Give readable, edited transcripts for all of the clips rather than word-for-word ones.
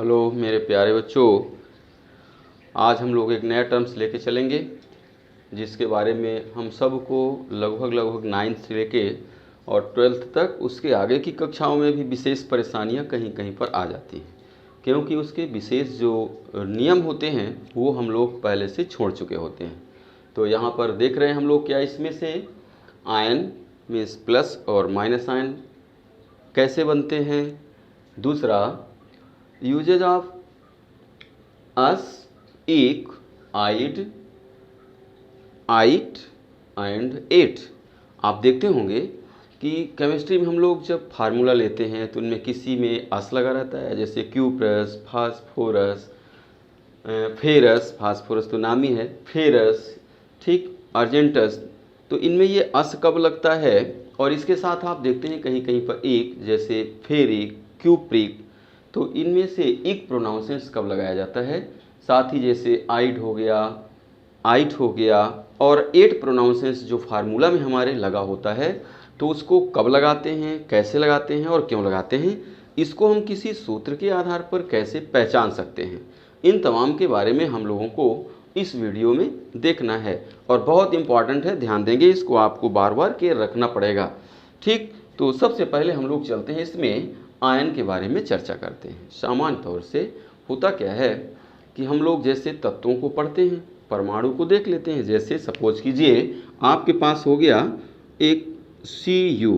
Hello मेरे प्यारे बच्चों, आज हम लोग एक नया टर्म्स लेके चलेंगे जिसके बारे में हम सब को लगभग 9th से लेके और 12th तक उसके आगे की कक्षाओं में भी विशेष परेशानियां कहीं कहीं पर आ जाती हैं, क्योंकि उसके विशेष जो नियम होते हैं वो हम लोग पहले से छोड़ चुके होते हैं। तो यहाँ पर देख रहे हैं हम लोग क्या इसमें से आयन मीन्स प्लस और माइनस आयन कैसे बनते हैं। दूसरा, यूजेज ऑफ अस, एक, आइड एंड एट। आप देखते होंगे कि केमिस्ट्री में हम लोग जब फार्मूला लेते हैं तो उनमें किसी में अस लगा रहता है, जैसे क्यूप्रस, फास्फोरस, फेरस, फास्फोरस तो नाम ही है, फेरस, ठीक, अर्जेंटस। तो इनमें ये अस कब लगता है, और इसके साथ आप देखते हैं कहीं कहीं पर एक, जैसे फेरिक, क्यूप्रिक। तो इनमें से एक प्रोनाउंसेंस कब लगाया जाता है। साथ ही जैसे आइट हो गया और एट प्रोनाउंसेंस जो फार्मूला में हमारे लगा होता है, तो उसको कब लगाते हैं, कैसे लगाते हैं और क्यों लगाते हैं, इसको हम किसी सूत्र के आधार पर कैसे पहचान सकते हैं, इन तमाम के बारे में हम लोगों को इस वीडियो में देखना है। और बहुत इम्पॉर्टेंट है, ध्यान देंगे, इसको आपको बार बार के रखना पड़ेगा। ठीक, तो सबसे पहले हम लोग चलते हैं इसमें आयन के बारे में चर्चा करते हैं। सामान्य तौर से होता क्या है कि हम लोग जैसे तत्वों को पढ़ते हैं, परमाणु को देख लेते हैं। जैसे सपोज कीजिए आपके पास हो गया एक Cu,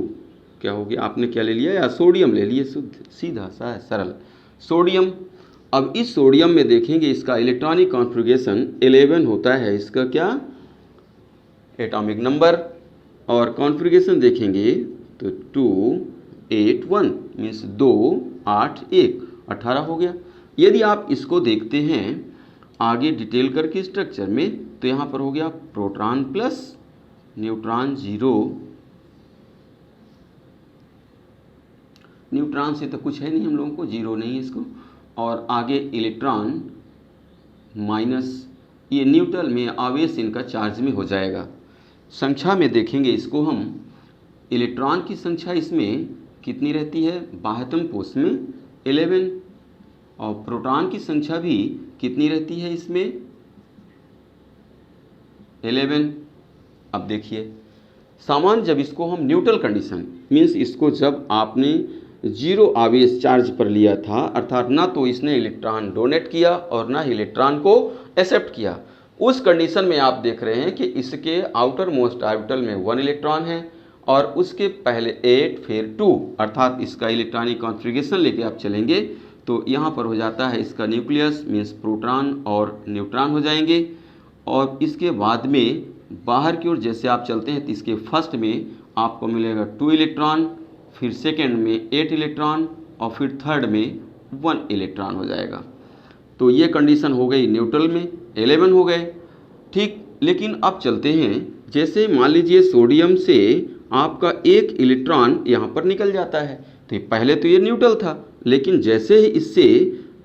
क्या हो गया, आपने क्या ले लिया, या सोडियम ले लिए, शुद्ध सीधा सा सरल सोडियम। अब इस सोडियम में देखेंगे इसका इलेक्ट्रॉनिक कॉन्फ़िगरेशन 11 होता है, इसका क्या एटॉमिक नंबर, और कॉन्फ़िगरेशन देखेंगे तो 281 मीन्स 2 8 1 18 हो गया। यदि आप इसको देखते हैं आगे डिटेल करके स्ट्रक्चर में, तो यहाँ पर हो गया प्रोटॉन प्लस, न्यूट्रॉन 0, न्यूट्रॉन से तो कुछ है नहीं हम लोगों को, 0 नहीं है इसको, और आगे इलेक्ट्रॉन माइनस, ये न्यूट्रल में आवेश इनका चार्ज में हो जाएगा। संख्या में देखेंगे इसको हम, इलेक्ट्रॉन की संख्या इसमें कितनी रहती है, 72 कोष में 11, और प्रोटॉन की संख्या भी कितनी रहती है इसमें 11। अब देखिए सामान्य जब इसको हम न्यूट्रल कंडीशन मीन्स इसको जब आपने 0 आवेश चार्ज पर लिया था, अर्थात ना तो इसने इलेक्ट्रॉन डोनेट किया और ना ही इलेक्ट्रॉन को एक्सेप्ट किया, उस कंडीशन में आप देख रहे हैं कि इसके आउटर मोस्ट ऑर्बिटल में 1 इलेक्ट्रॉन है और उसके पहले 8 फिर 2, अर्थात इसका इलेक्ट्रॉनिक कॉन्फ़िगरेशन लेके आप चलेंगे तो यहाँ पर हो जाता है इसका न्यूक्लियस मीन्स प्रोटॉन और न्यूट्रॉन हो जाएंगे। और इसके बाद में बाहर की ओर जैसे आप चलते हैं तो इसके फर्स्ट में आपको मिलेगा 2 इलेक्ट्रॉन, फिर सेकेंड में 8 इलेक्ट्रॉन और फिर थर्ड में 1 इलेक्ट्रॉन हो जाएगा। तो ये कंडीशन हो गई न्यूट्रल में, 11 हो गए। ठीक, लेकिन अब चलते हैं, जैसे मान लीजिए सोडियम से आपका 1 इलेक्ट्रॉन यहाँ पर निकल जाता है, तो पहले तो ये न्यूट्रल था, लेकिन जैसे ही इससे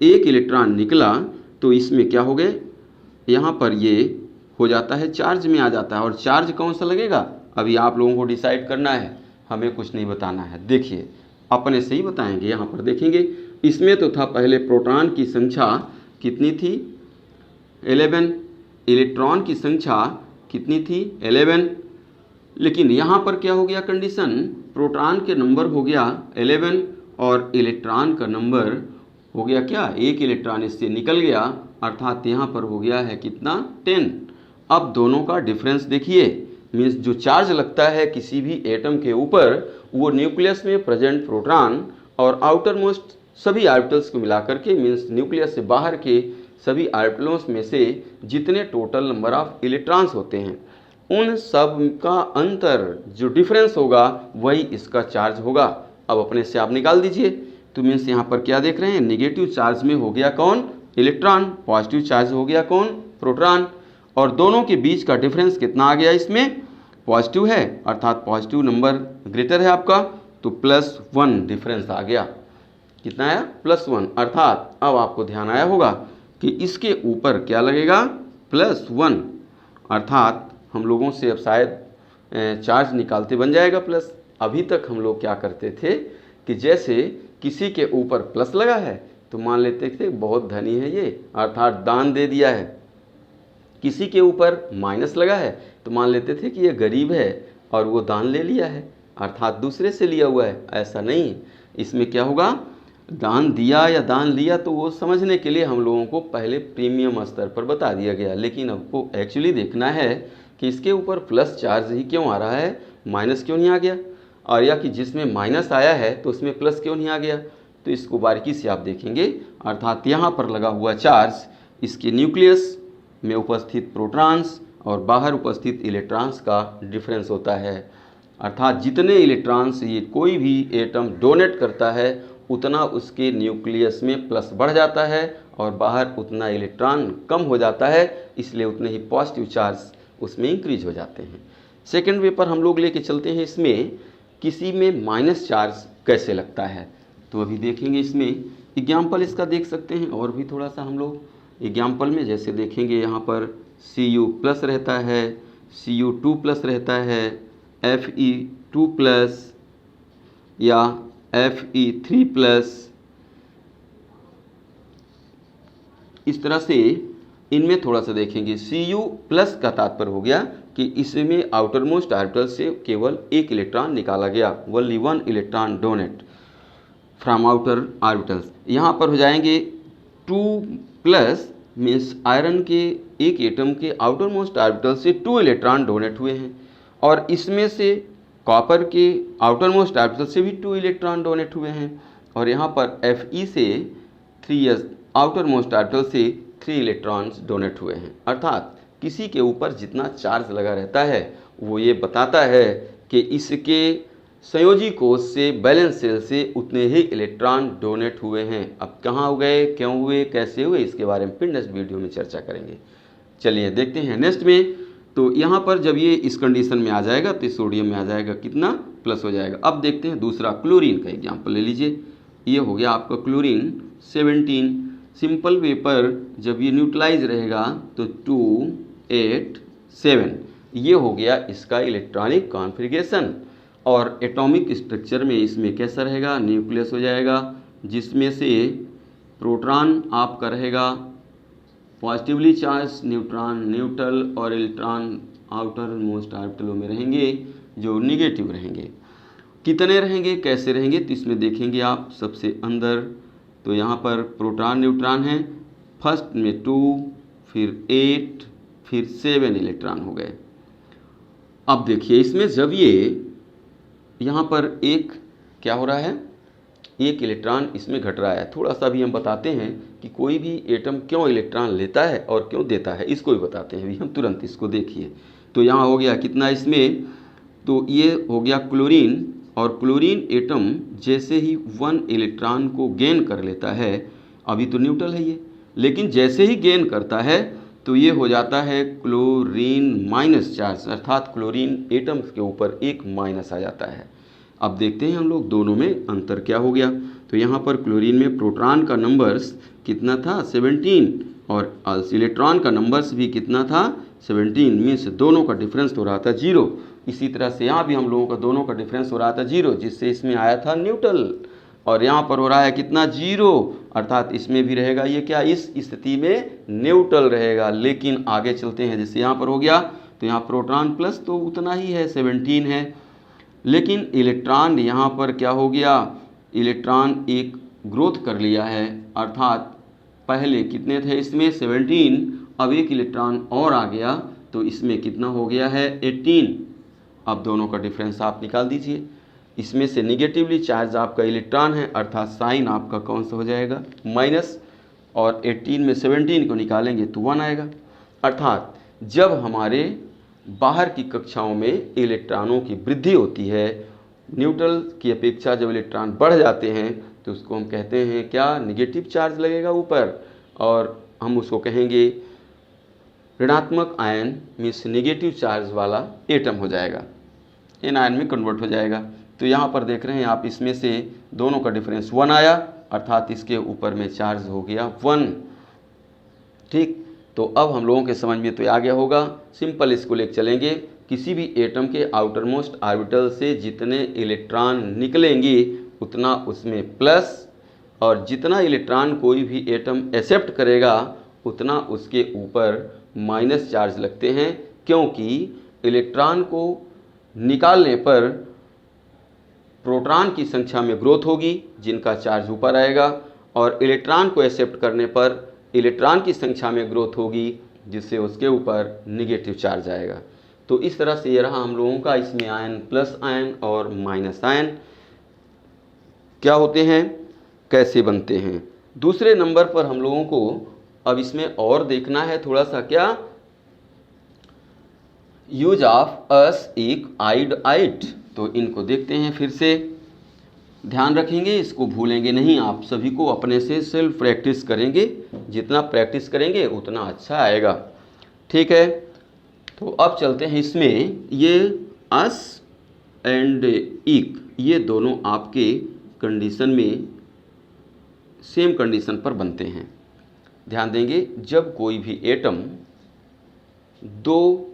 1 इलेक्ट्रॉन निकला तो इसमें क्या हो गए, यहाँ पर ये हो जाता है चार्ज में आ जाता है। और चार्ज कौन सा लगेगा अभी आप लोगों को डिसाइड करना है, हमें कुछ नहीं बताना है, देखिए अपने से ही बताएंगे। यहाँ पर देखेंगे इसमें तो था पहले प्रोटॉन की संख्या कितनी थी 11, इलेक्ट्रॉन की संख्या कितनी थी 11, लेकिन यहाँ पर क्या हो गया कंडीशन, प्रोटॉन के नंबर हो गया 11 और इलेक्ट्रॉन का नंबर हो गया क्या, 1 इलेक्ट्रॉन इससे निकल गया, अर्थात यहाँ पर हो गया है कितना 10। अब दोनों का डिफरेंस देखिए, मीन्स जो चार्ज लगता है किसी भी एटम के ऊपर वो न्यूक्लियस में प्रेजेंट प्रोटॉन और आउटर मोस्ट सभी ऑर्बिटल्स को मिलाकर के, मीन्स न्यूक्लियस से बाहर के सभी ऑर्बिटल्स में से जितने टोटल नंबर ऑफ इलेक्ट्रॉन्स होते हैं उन सब का अंतर जो डिफरेंस होगा वही इसका चार्ज होगा। अब अपने से आप निकाल दीजिए, तो मीन्स यहाँ पर क्या देख रहे हैं, निगेटिव चार्ज में हो गया कौन, इलेक्ट्रॉन, पॉजिटिव चार्ज हो गया कौन, प्रोटॉन, और दोनों के बीच का डिफरेंस कितना आ गया, इसमें पॉजिटिव है, अर्थात पॉजिटिव नंबर ग्रेटर है आपका, तो +1 डिफरेंस आ गया। कितना आया, +1, अर्थात अब आपको ध्यान आया होगा कि इसके ऊपर क्या लगेगा, +1, अर्थात हम लोगों से अब शायद चार्ज निकालते बन जाएगा प्लस। अभी तक हम लोग क्या करते थे कि जैसे किसी के ऊपर प्लस लगा है तो मान लेते थे बहुत धनी है ये, अर्थात दान दे दिया है। किसी के ऊपर माइनस लगा है तो मान लेते थे कि ये गरीब है और वो दान ले लिया है, अर्थात दूसरे से लिया हुआ है। ऐसा नहीं, इसमें क्या होगा, दान दिया या दान लिया तो वो समझने के लिए हम लोगों को पहले प्रीमियम स्तर पर बता दिया गया, लेकिन आपको एक्चुअली देखना है कि इसके ऊपर प्लस चार्ज ही क्यों आ रहा है, माइनस क्यों नहीं आ गया, और या कि जिसमें माइनस आया है तो उसमें प्लस क्यों नहीं आ गया। तो इसको बारीकी से आप देखेंगे, अर्थात यहाँ पर लगा हुआ चार्ज इसके न्यूक्लियस में उपस्थित प्रोटॉन्स और बाहर उपस्थित इलेक्ट्रॉन्स का डिफरेंस होता है। अर्थात जितने इलेक्ट्रॉन्स ये कोई भी एटम डोनेट करता है उतना उसके न्यूक्लियस में प्लस बढ़ जाता है और बाहर उतना इलेक्ट्रॉन कम हो जाता है, इसलिए उतने ही पॉजिटिव चार्ज उसमें इंक्रीज हो जाते हैं। सेकेंड वे पर हम लोग लेके चलते हैं, इसमें किसी में माइनस चार्ज कैसे लगता है तो अभी देखेंगे। इसमें एग्जाम्पल इसका देख सकते हैं, और भी थोड़ा सा हम लोग एग्जाम्पल में जैसे देखेंगे, यहाँ पर Cu प्लस रहता है, Cu2 प्लस रहता है, Fe2 प्लस या Fe3 प्लस, इस तरह से इनमें थोड़ा सा देखेंगे। Cu प्लस का तात्पर्य हो गया कि इसमें आउटर मोस्ट ऑर्बिटल से केवल एक इलेक्ट्रॉन निकाला गया, only one electron donate from outer orbitals. यहाँ पर हो जाएंगे 2 प्लस, मीन्स आयरन के एक एटम के आउटर मोस्ट ऑर्बिटल से 2 इलेक्ट्रॉन डोनेट हुए हैं, और इसमें से कॉपर के आउटर मोस्ट ऑर्बिटल से भी 2 इलेक्ट्रॉन डोनेट हुए हैं, और यहाँ पर Fe से 3s आउटर मोस्ट ऑर्बिटल से 3 इलेक्ट्रॉन्स डोनेट हुए हैं। अर्थात किसी के ऊपर जितना चार्ज लगा रहता है वो ये बताता है कि इसके संयोजी कोष से, बैलेंस सेल से उतने ही इलेक्ट्रॉन डोनेट हुए हैं। अब कहाँ गए, क्यों हुए, कैसे हुए, इसके बारे में फिर नेक्स्ट वीडियो में चर्चा करेंगे। चलिए देखते हैं नेक्स्ट में। तो यहाँ पर जब ये इस कंडीशन में आ जाएगा तो सोडियम में आ जाएगा कितना, प्लस हो जाएगा। अब देखते हैं दूसरा, क्लोरीन का एग्जाम्पल ले लीजिए। ये हो गया आपका क्लोरीन 17। सिंपल वे पर जब ये न्यूट्रलाइज रहेगा तो 2, 8, 7, ये हो गया इसका इलेक्ट्रॉनिक कॉन्फ़िगरेशन। और एटॉमिक स्ट्रक्चर में इसमें कैसा रहेगा, न्यूक्लियस हो जाएगा, जिसमें से प्रोटॉन आपका रहेगा पॉजिटिवली चार्ज, न्यूट्रॉन न्यूट्रल, और इलेक्ट्रॉन आउटर मोस्ट ऑर्बिटलों में रहेंगे जो निगेटिव रहेंगे। कितने रहेंगे, कैसे रहेंगे, तो इसमें देखेंगे आप सबसे अंदर। तो यहाँ पर प्रोटॉन न्यूट्रॉन है, फर्स्ट में 2, फिर 8, फिर 7 इलेक्ट्रॉन हो गए। अब देखिए इसमें जब ये यहाँ पर एक क्या हो रहा है, एक इलेक्ट्रॉन इसमें घट रहा है। थोड़ा सा भी हम बताते हैं कि कोई भी एटम क्यों इलेक्ट्रॉन लेता है और क्यों देता है, इसको भी बताते हैं अभी हम तुरंत। इसको देखिए, तो यहाँ हो गया कितना इसमें, तो ये हो गया क्लोरीन, और क्लोरीन एटम जैसे ही 1 इलेक्ट्रॉन को गेन कर लेता है, अभी तो न्यूट्रल है ये, लेकिन जैसे ही गेन करता है तो ये हो जाता है क्लोरीन माइनस चार्ज, अर्थात क्लोरीन एटम के ऊपर एक माइनस आ जाता है। अब देखते हैं हम लोग दोनों में अंतर क्या हो गया। तो यहाँ पर क्लोरीन में प्रोटॉन का नंबर्स कितना था, 17, और इलेक्ट्रॉन का नंबर्स भी कितना था, 17, मीन्स दोनों का डिफरेंस हो रहा था 0। इसी तरह से यहाँ भी हम लोगों का दोनों का डिफरेंस हो रहा था 0, जिससे इसमें आया था न्यूट्रल, और यहाँ पर हो रहा है कितना, 0, अर्थात इसमें भी रहेगा ये क्या, इस स्थिति में न्यूट्रल रहेगा। लेकिन आगे चलते हैं, जैसे यहाँ पर हो गया तो यहाँ प्रोटॉन प्लस तो उतना ही है, 17 है, लेकिन इलेक्ट्रॉन यहाँ पर क्या हो गया, इलेक्ट्रॉन एक ग्रोथ कर लिया है, अर्थात पहले कितने थे इसमें 17, अब एक इलेक्ट्रॉन और आ गया तो इसमें कितना हो गया है 18। अब दोनों का डिफरेंस आप निकाल दीजिए, इसमें से निगेटिवली चार्ज आपका इलेक्ट्रॉन है, अर्थात साइन आपका कौन सा हो जाएगा, माइनस, और 18 में 17 को निकालेंगे तो 1 आएगा। अर्थात जब हमारे बाहर की कक्षाओं में इलेक्ट्रॉनों की वृद्धि होती है, न्यूट्रल की अपेक्षा जब इलेक्ट्रॉन बढ़ जाते हैं तो उसको हम कहते हैं क्या, निगेटिव चार्ज लगेगा ऊपर, और हम उसको कहेंगे ऋणात्मक आयन, मीन्स निगेटिव चार्ज वाला एटम हो जाएगा, इन आयन में कन्वर्ट हो जाएगा। तो यहाँ पर देख रहे हैं आप, इसमें से दोनों का डिफरेंस 1 आया, अर्थात इसके ऊपर में चार्ज हो गया 1। ठीक, तो अब हम लोगों के समझ में तो आ गया होगा। सिंपल इसको लेकर चलेंगे, किसी भी एटम के आउटर मोस्ट ऑर्बिटल से जितने इलेक्ट्रॉन निकलेंगे उतना उसमें प्लस, और जितना इलेक्ट्रॉन कोई भी एटम एक्सेप्ट करेगा उतना उसके ऊपर माइनस चार्ज लगते हैं, क्योंकि इलेक्ट्रॉन को निकालने पर प्रोटॉन की संख्या में ग्रोथ होगी जिनका चार्ज ऊपर आएगा, और इलेक्ट्रॉन को एक्सेप्ट करने पर इलेक्ट्रॉन की संख्या में ग्रोथ होगी जिससे उसके ऊपर निगेटिव चार्ज आएगा। तो इस तरह से ये रहा हम लोगों का, इसमें आयन, प्लस आयन और माइनस आयन क्या होते हैं, कैसे बनते हैं। दूसरे नंबर पर हम लोगों को अब इसमें और देखना है थोड़ा सा, क्या यूज ऑफ अस एक आइड। तो इनको देखते हैं फिर से, ध्यान रखेंगे, इसको भूलेंगे नहीं, आप सभी को अपने से सेल्फ प्रैक्टिस करेंगे, जितना प्रैक्टिस करेंगे उतना अच्छा आएगा। ठीक है, तो अब चलते हैं इसमें, ये अस एंड इक ये दोनों आपके कंडीशन में सेम कंडीशन पर बनते हैं। ध्यान देंगे, जब कोई भी एटम दो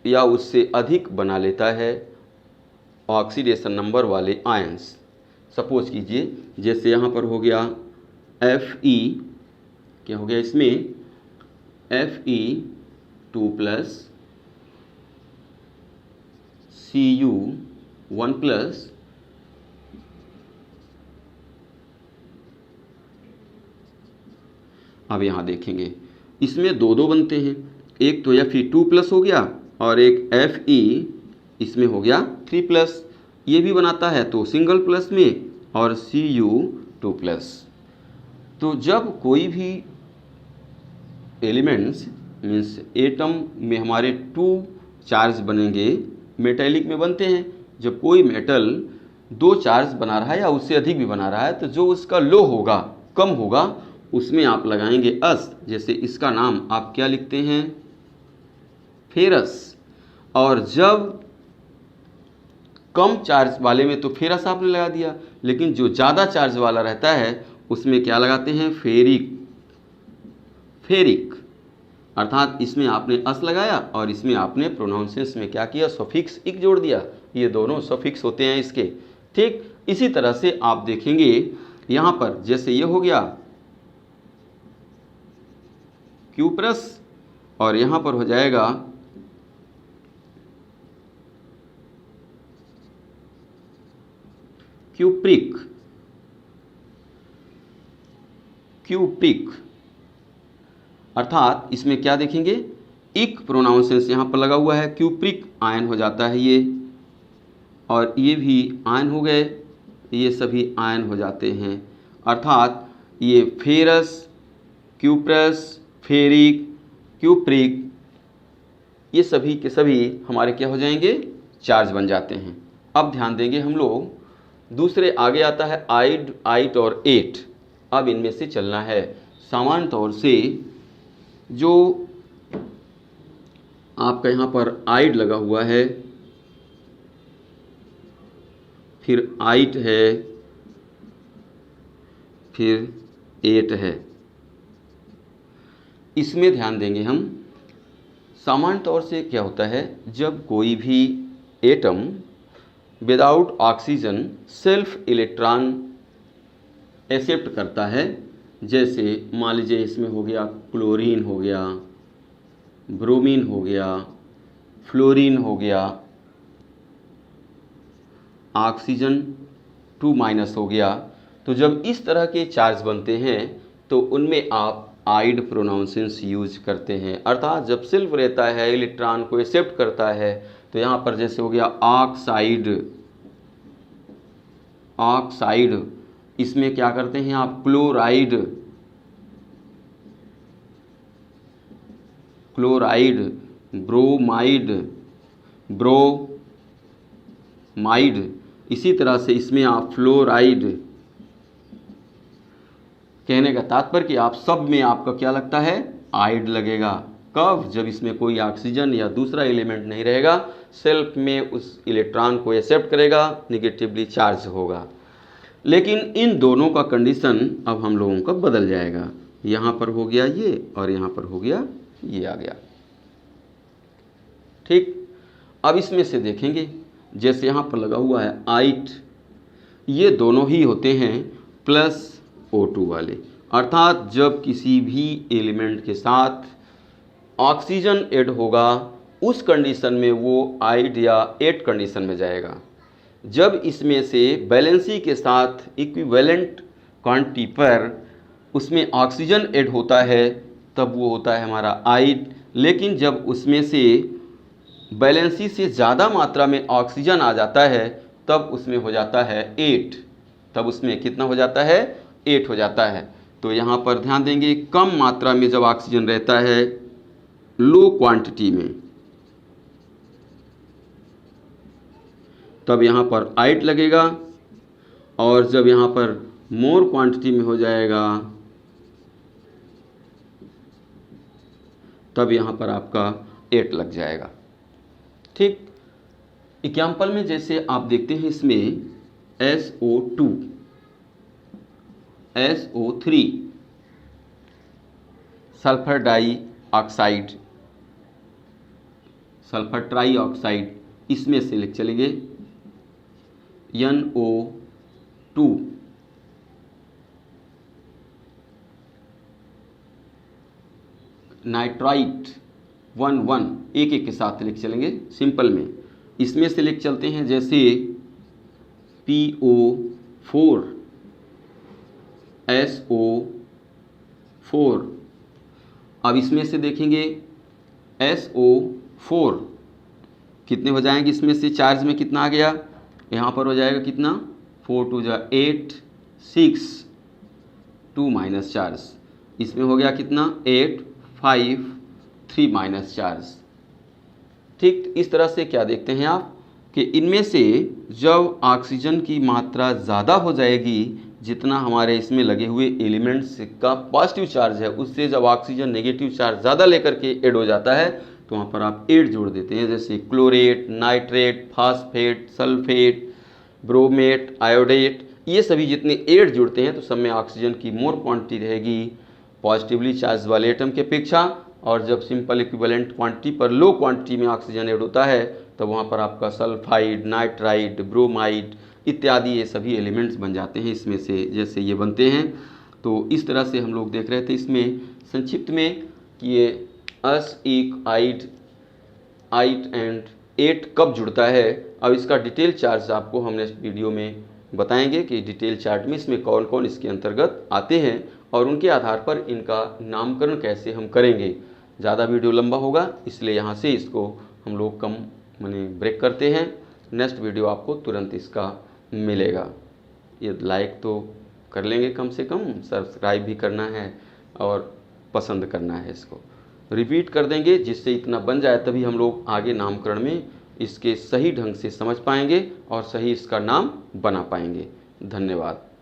या उससे अधिक बना लेता है ऑक्सीडेशन नंबर वाले आयंस, सपोज कीजिए जैसे यहाँ पर हो गया Fe, क्या हो गया इसमें Fe2+ Cu1+, अब यहाँ देखेंगे इसमें दो दो बनते हैं, एक तो Fe2+ हो गया और एक Fe इसमें हो गया 3+, ये भी बनाता है तो सिंगल प्लस में, और Cu2+। तो जब कोई भी एलिमेंट्स मीन्स एटम में हमारे 2 चार्ज बनेंगे, मेटेलिक में बनते हैं, जब कोई मेटल 2 चार्ज बना रहा है या उससे अधिक भी बना रहा है तो जो उसका लो होगा, कम होगा, उसमें आप लगाएंगे अस। जैसे इसका नाम आप क्या लिखते हैं, फेरस। और जब कम चार्ज वाले में तो फेरस आपने लगा दिया, लेकिन जो ज़्यादा चार्ज वाला रहता है उसमें क्या लगाते हैं, फेरिक। अर्थात इसमें आपने अस लगाया और इसमें आपने प्रोनाउंसेंस में क्या किया, सफिक्स इक जोड़ दिया। ये दोनों सफिक्स होते हैं इसके। ठीक इसी तरह से आप देखेंगे यहाँ पर, जैसे ये हो गया क्यूप्रस और यहाँ पर हो जाएगा क्यूप्रिक। अर्थात इसमें क्या देखेंगे, इक प्रोनाउंसेंस यहाँ पर लगा हुआ है, क्यूप्रिक आयन हो जाता है ये, और ये भी आयन हो गए, ये सभी आयन हो जाते हैं। अर्थात ये फेरस, क्यूप्रस, फेरिक, क्यूप्रिक, ये सभी के सभी हमारे क्या हो जाएंगे, चार्ज बन जाते हैं। अब ध्यान देंगे हम लोग, दूसरे आगे आता है आइट और एट। अब इनमें से चलना है। सामान्य तौर से जो आपका यहाँ पर आइड लगा हुआ है, फिर आइट है, फिर एट है, इसमें ध्यान देंगे हम। सामान्य तौर से क्या होता है, जब कोई भी atom without oxygen self electron accept करता है, जैसे मान लीजिए इसमें हो गया क्लोरीन, हो गया ब्रोमीन, हो गया फ्लोरीन, हो गया ऑक्सीजन 2- हो गया, तो जब इस तरह के चार्ज बनते हैं तो उनमें आप आइड प्रोनाउंसेंस यूज करते हैं। अर्थात जब सेल्फ रहता है, इलेक्ट्रॉन को एक्सेप्ट करता है, तो यहाँ पर जैसे हो गया ऑक्साइड, इसमें क्या करते हैं आप, क्लोराइड, ब्रोमाइड, इसी तरह से इसमें आप फ्लोराइड। कहने का तात्पर्य कि आप सब में आपका क्या लगता है, आइड लगेगा। कब, जब इसमें कोई ऑक्सीजन या दूसरा एलिमेंट नहीं रहेगा, सेल्फ में उस इलेक्ट्रॉन को एक्सेप्ट करेगा, निगेटिवली चार्ज होगा। लेकिन इन दोनों का कंडीशन अब हम लोगों का बदल जाएगा। यहाँ पर हो गया ये और यहाँ पर हो गया ये आ गया। ठीक, अब इसमें से देखेंगे, जैसे यहाँ पर लगा हुआ है आइट, ये दोनों ही होते हैं प्लस O2 वाले। अर्थात जब किसी भी एलिमेंट के साथ ऑक्सीजन ऐड होगा उस कंडीशन में वो आइड या एट कंडीशन में जाएगा। जब इसमें से वैलेंसी के साथ इक्विवेलेंट क्वांटिटी पर उसमें ऑक्सीजन ऐड होता है तब वो होता है हमारा आइड। लेकिन जब उसमें से वैलेंसी से ज़्यादा मात्रा में ऑक्सीजन आ जाता है तब उसमें हो जाता है 8। तब उसमें कितना हो जाता है? 8 हो जाता है। तो यहाँ पर ध्यान देंगे, कम मात्रा में जब ऑक्सीजन रहता है लो क्वांटिटी में तब यहाँ पर आइड लगेगा, और जब यहाँ पर मोर क्वांटिटी में हो जाएगा तब यहाँ पर आपका 8 लग जाएगा। ठीक, एग्जाम्पल में जैसे आप देखते हैं इसमें SO2, SO3, sulphur dioxide, sulphur trioxide, इसमें से लिख चलेंगे NO2, नाइट्राइट 1 एक एक के साथ लिख चलेंगे सिंपल में। इसमें से लिख चलते हैं जैसे PO4, SO4। अब इसमें से देखेंगे SO4 कितने हो जाएंगे, इसमें से चार्ज में कितना आ गया, यहाँ पर हो जाएगा कितना 4 2 8 6 2 माइनस चार्ज, इसमें हो गया कितना 8 5 3 माइनस चार्ज। ठीक, इस तरह से क्या देखते हैं आप कि इनमें से जब ऑक्सीजन की मात्रा ज़्यादा हो जाएगी, जितना हमारे इसमें लगे हुए एलिमेंट्स का पॉजिटिव चार्ज है उससे जब ऑक्सीजन नेगेटिव चार्ज ज़्यादा लेकर के ऐड हो जाता है तो वहाँ पर आप 8 जोड़ देते हैं, जैसे chlorate, nitrate, phosphate, sulphate, bromate, iodate, ये सभी जितने 8 जुड़ते हैं तो सब में ऑक्सीजन की मोर क्वांटिटी रहेगी पॉजिटिवली चार्ज वाले एटम के अपेक्षा। और जब सिंपल इक्विवेलेंट क्वांटिटी पर लो क्वांटिटी में ऑक्सीजन ऐड होता है तो वहाँ पर आपका सल्फाइड, नाइट्राइड, ब्रोमाइड इत्यादि ये सभी एलिमेंट्स बन जाते हैं इसमें से, जैसे ये बनते हैं। तो इस तरह से हम लोग देख रहे थे इसमें संक्षिप्त में कि ये अस, एक, आइट एंड 8 कब जुड़ता है। अब इसका डिटेल चार्ट आपको हम नेक्स्ट वीडियो में बताएंगे कि डिटेल चार्ट में इसमें कौन कौन इसके अंतर्गत आते हैं और उनके आधार पर इनका नामकरण कैसे हम करेंगे। ज़्यादा वीडियो लंबा होगा इसलिए यहाँ से इसको हम लोग कम माने ब्रेक करते हैं। नेक्स्ट वीडियो आपको तुरंत इसका मिलेगा। ये लाइक तो कर लेंगे, कम से कम सब्सक्राइब भी करना है और पसंद करना है, इसको रिपीट कर देंगे जिससे इतना बन जाए तभी हम लोग आगे नामकरण में इसके सही ढंग से समझ पाएंगे और सही इसका नाम बना पाएंगे। धन्यवाद।